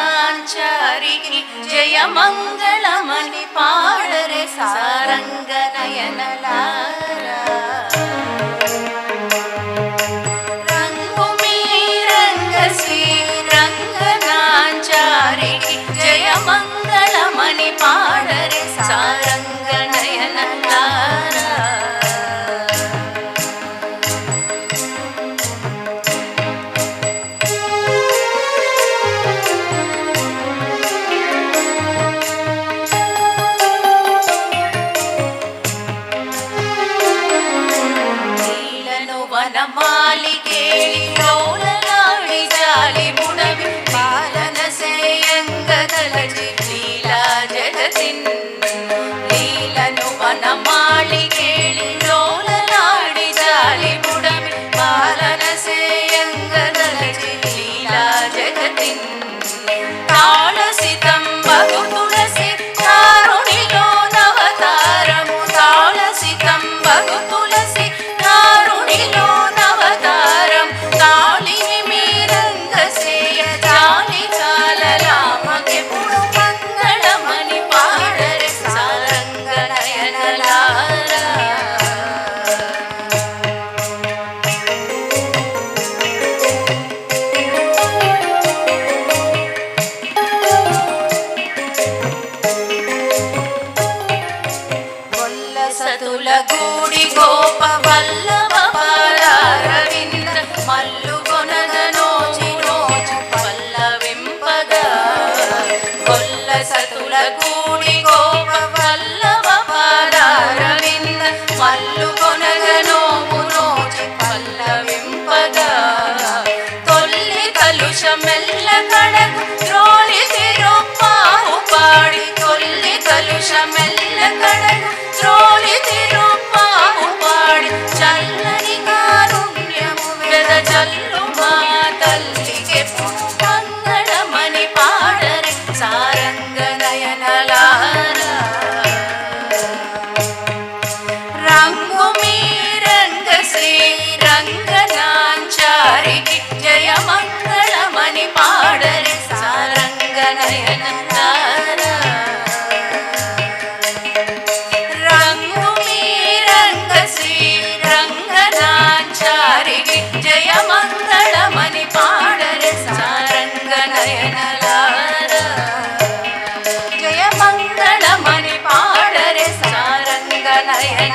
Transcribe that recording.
శ్రీరంగనాంచారికి జయ మంగళమని పాడరే సారంగ నయనలారా. రంగు మీరంగ శ్రీరంగనాంచారికి జయ మంగళమని పాడరే సారంగ నయనలారా. వనమాలికేళి లోలలాడి జాలి బుడవి పాలన సేయంగదలచి లీలా జగతిన్. లీలను వనమాలికేళి లోలలాడి జాలి బుడవి పాలన సేయంగదలచి లీలా జగతిన్. తాళసితం బహు తులసి కారుణిలో నవతారము. తాళసితం బహు తులసి కారుణిలో నవతారం. తాళిని మీరంగ సేయ జాలి చాలలామకెప్పుడు మంగళమని పాడరే సారంగ నయనలారా. సతుల గూడి గోప వల్లభ పాదారవింద మల్లు కొనగ నోచి నోచు పల్లవింపగా. కొల్ల సతుల గూడి గోప వల్లభ పాదారవింద మల్లు కొనగ నోము నోచి పల్లవింపగా. తొల్లి కలుష మెల్ల కడకు త్రోళి తిరుప్పావు పాడి. తొల్లి కలుష మెల్ల కడకు త్రోళి తిరుప్పావు పాడి. చల్లని కారుణ్యము వెద చల్లు మా తల్లికెప్పుడు మంగళమని పాడరే సారంగ నయనలారా. రంగు మీరంగ శ్రీరంగనాంచారికి జయ మంగళమని పాడరే సారంగ నయనలారా. రంగు మీరంగ శ్రీరంగనాంచారికి జయ మంగళమని పాడరే సారంగ నయనలారా. జయ మంగళమని పాడరే సారంగ నయన